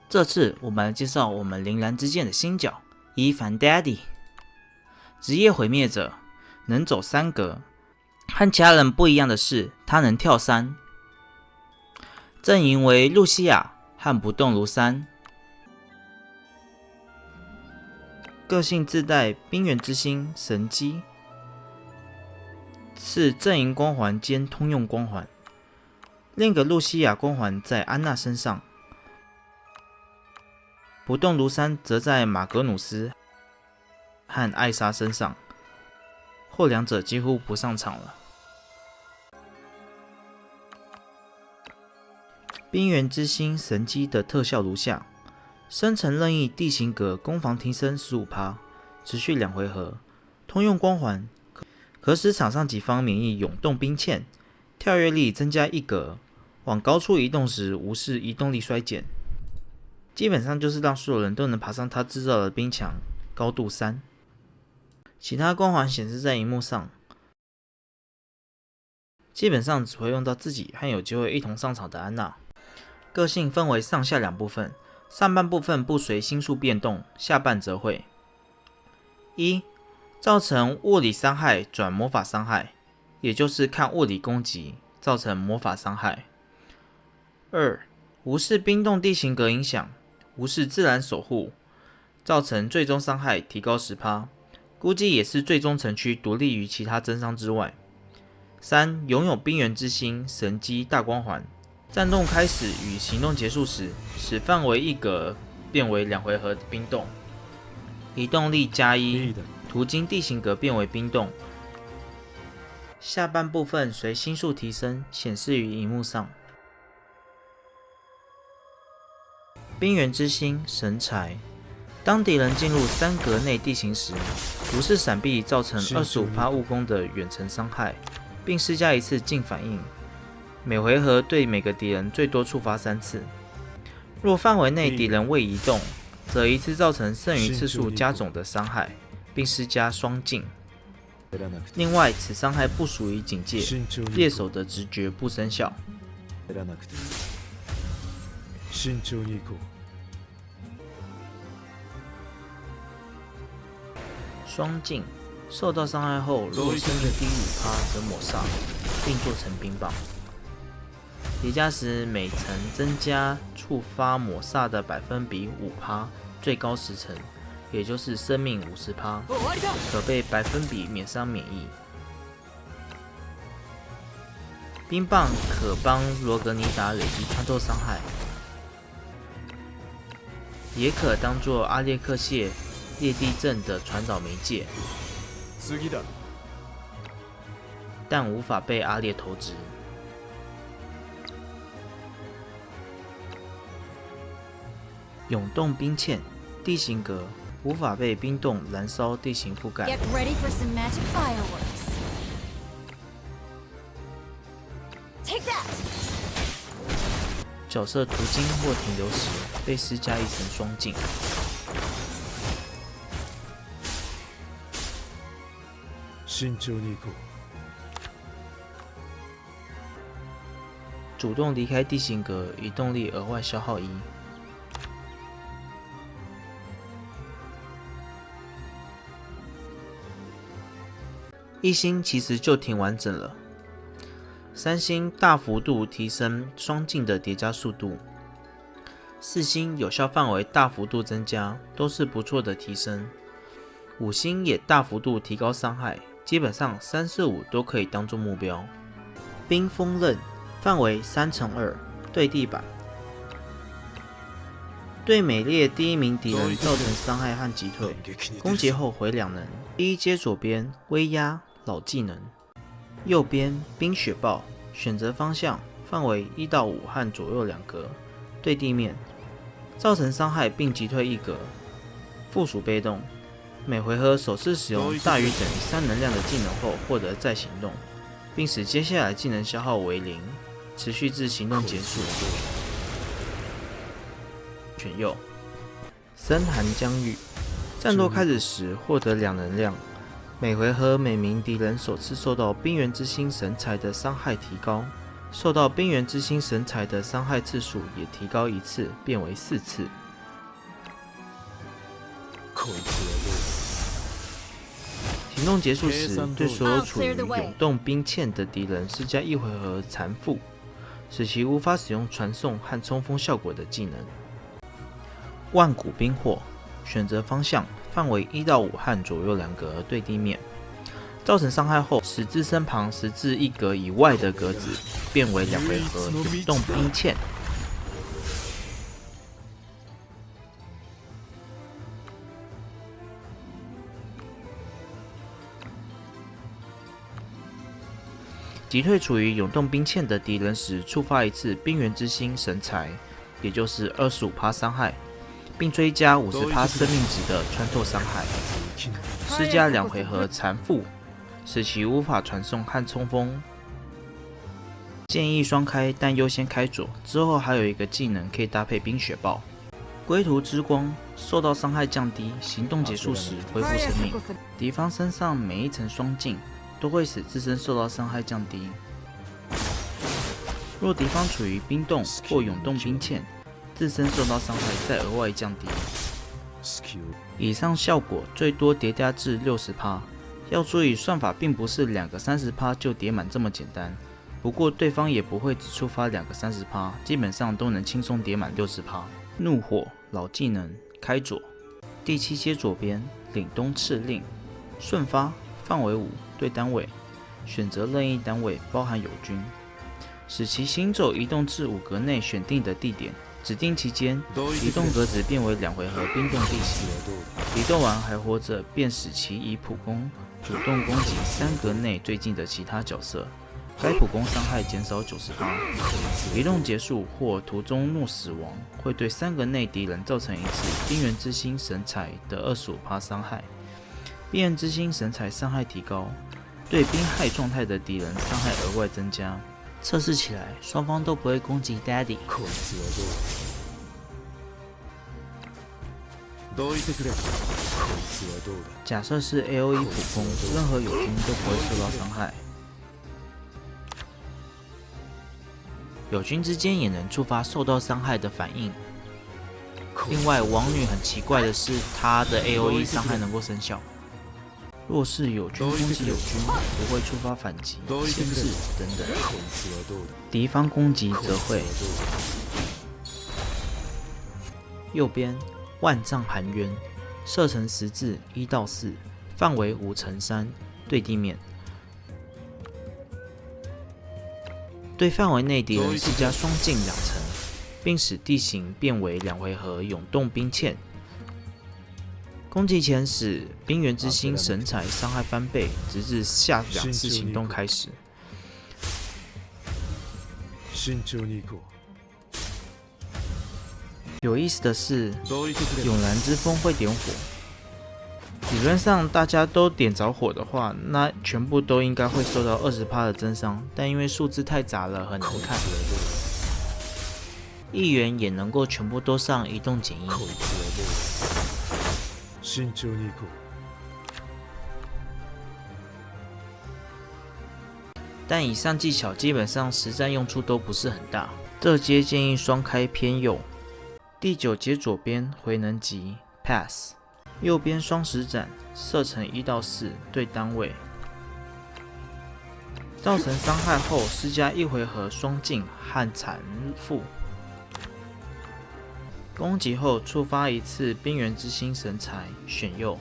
这次我们来介绍我们铃兰之剑的新角伊凡 Daddy。职业毁灭者，能走3格，和其他人不一样的是，他能跳3。阵营为露西亚和不动如山。个性自带冰原之心神机，是阵营光环兼通用光环。另一个露西亚光环在安娜身上，不动如山则在马格努斯和艾莎身上，后两者几乎不上场了。冰原之心神机的特效如下：生成任意地形格攻防提升 15%， 持续2回合。通用光环可使场上己方免疫涌动兵堑，跳跃力增加1格，往高处移动时无视移动力衰减。基本上就是让所有人都能爬上他制造的冰墙，高度3。其他光环显示在萤幕上，基本上只会用到自己和有机会一同上场的安娜。个性分为上下2部分，上半部分不随星数变动，下半则会： 1. 造成物理伤害转魔法伤害，也就是看物理攻击造成魔法伤害。 2. 无视冰冻地形格影响，无视自然守护，造成最终伤害提高 10%， 估计也是最终城区独立于其他增伤之外。 3. 拥有冰原之心神机大光环，战斗开始与行动结束时，使范围1格变为2回合的冰冻，移动力加1，途经地形格变为冰冻。下半部分随星数提升，显示于萤幕上。冰原之心神裁，当敌人进入3格内地形时，无视闪避造成 25% 误攻的远程伤害，并施加1次近反应，每回合对每个敌人最多触发3次。若范围内敌人未移动，则一次造成剩余次数加总的伤害，并施加双镜。另外，此伤害不属于警戒，猎手的直觉不生效。双镜受到伤害后，若生命低于 5% 则抹煞，并做成冰棒。叠加时每层增加触发抹煞的百分比 5%， 最高10层，也就是生命 50%， 可被百分比免伤免疫。冰棒可帮罗格尼达累积穿透伤害，也可当作阿列克谢裂地阵的传导媒介，但无法被阿列投掷。涌动冰堑，地形格无法被冰冻燃烧地形覆盖。角色途经或停留时，被施加1层双镜。主动离开地形格，移动力额外消耗1。1星其实就挺完整了。3星大幅度提升双镜的叠加速度，4星有效范围大幅度增加，都是不错的提升。5星也大幅度提高伤害，基本上3、4、5都可以当做目标。冰锋刃范围3×2，对地板，对每列第1名敌人造成伤害和击退，攻击后回2能。第一接左边威压老技能，右边冰雪暴，选择方向，范围1到5和左右2格，对地面，造成伤害并击退1格。附属被动，每回合首次使用大于等于3能量的技能后获得再行动，并使接下来技能消耗为0，持续至行动结束。选右，深寒疆域，战斗开始时获得2能量，每回合每名敌人首次受到冰原之心神裁的伤害提高，受到冰原之星神材的伤害次数也提高1次，变为4次。行动结束时，对所有处于永动兵线的敌人施加1回合残负，使其无法使用传送和冲锋效果的技能。万古冰火，选择方向，范围1到5和左右2格对地面。造成伤害后，使自身旁10至1格以外的格子变为2回合永动兵线。击退处于永动兵线的敌人时，触发1次冰原之星神材，也就是 25% 伤害，并追加 50% 生命值的穿透伤害，施加2回合残负，使其无法传送和冲锋。建议双开，但优先开左。之后还有一个技能可以搭配冰雪暴。归途之光，受到伤害降低，行动结束时恢复生命。敌方身上每一层双镜都会使自身受到伤害降低。若敌方处于冰冻或永动兵线，自身受到伤害再额外降低。以上效果最多叠加至 60%。要注意，算法并不是2个 30% 就叠满这么简单。不过对方也不会只触发2个 30%， 基本上都能轻松叠满 60%。怒火老技能开左，第7阶左边凛冬敕令，瞬发，范围5对单位，选择任意单位，包含友军，使其行走移动至5格内选定的地点。指定期间，移动格子变为2回合冰冻地形。移动完还活着，便使其以普攻主动攻击3格内最近的其他角色，该普攻伤害减少 90%。移动结束或途中怒死亡，会对3格内敌人造成1次冰原之星神材的 25% 伤害。冰原之星神材伤害提高，对冰害状态的敌人伤害额外增加。测试起来，双方都不会攻击 Daddy。假设是 AOE 普攻，任何友军都不会受到伤害。友军之间也能触发受到伤害的反应。另外，王女很奇怪的是，她的 AOE 伤害能够生效。若是友军攻击友军，不会触发反击、牵制等等。敌方攻击则会。右边万丈寒渊，射程10至1到4，范围5乘3，对地面。对范围内敌人施加双镜2层，并使地形变为2回合永动兵线。攻击前使冰原之星神材伤害翻倍，直至下2次行动开始。有意思的是，永燃之风会点火。理论上，大家都点着火的话，那全部都应该会受到20%的增伤，但因为数字太杂了，很难看。议员也能够全部都上移动剪映。但以上技巧基本上实战用处都不是很大。这阶建议双开偏右。第9阶左边回能级 Pass， 右边双石斩，射程1到4，对单位。造成伤害后施加1回合双镜和残负。攻击后触发1次冰原之星神材，选右。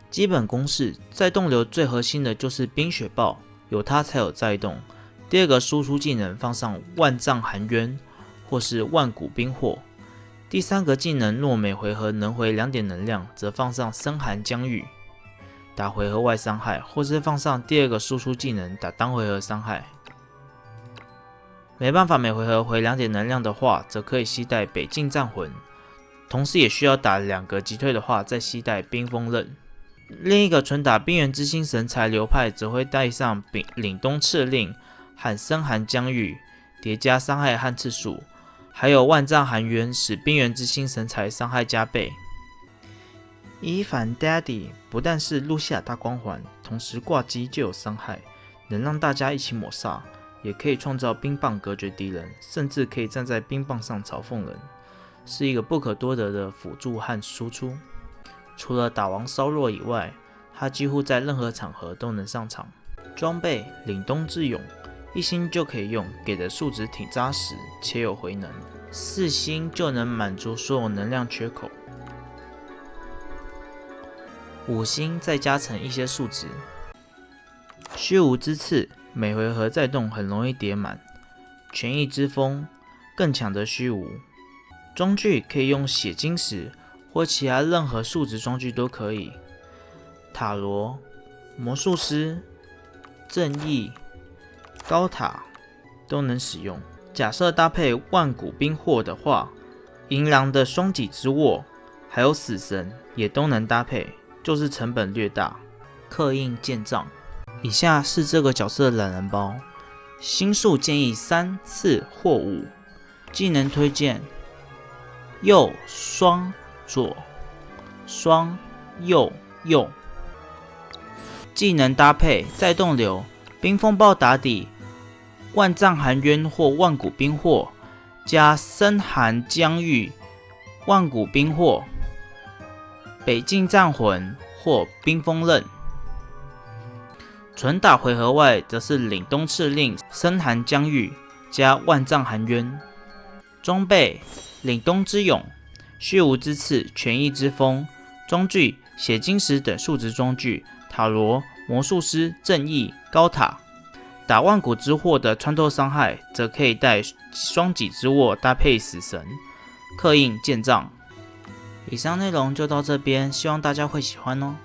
基本公式：在动流最核心的就是冰雪暴，有它才有在动。第2个输出技能放上万丈寒渊或是万古冰火。第3个技能若每回合能回2点能量，则放上深寒疆域，打回合外伤害，或是放上第2个输出技能打当回合伤害。没办法每回合回2点能量的话，则可以携带北境战魂，同时也需要打2个击退的话，再携带冰封刃。另一个纯打冰原之星神材流派则会带上凛冬敕令和深寒疆域，叠加伤害和次数，还有万丈寒渊，使冰原之星神材伤害加倍。伊凡 Daddy 不但是露西亚大光环，同时挂机就有伤害，能让大家一起抹煞。也可以创造冰棒隔绝敌人，甚至可以站在冰棒上嘲讽人，是一个不可多得的辅助和输出。除了打王稍弱以外，他几乎在任何场合都能上场。装备凛冬之勇，1星就可以用，给的数值挺扎实，且有回能，4星就能满足所有能量缺口，5星再加成一些数值。虚无之刺，每回合再动很容易叠满。权益之风，更强的虚无。装具可以用血晶石或其他任何数值装具都可以。塔罗、魔术师、正义、高塔都能使用。假设搭配万古冰祸的话，银狼的双戟之握还有死神也都能搭配，就是成本略大。刻印剑杖，以下是这个角色的懒人包，星数建议3、4或5，技能推荐右双左双右右，技能搭配再动流、冰风暴打底、万丈寒渊或万古冰祸，加深寒疆域、万古冰祸、北境战魂或冰封刃。纯打回合外则是凛冬敕令、深寒疆域加万丈寒渊。装备凛冬之勇、虚无之刺、权益之风。装具血晶石等数值装具，塔罗、魔术师、正义、高塔。打万古之祸的穿透伤害，则可以带双戟之握搭配死神，刻印剑杖。以上内容就到这边，希望大家会喜欢哦。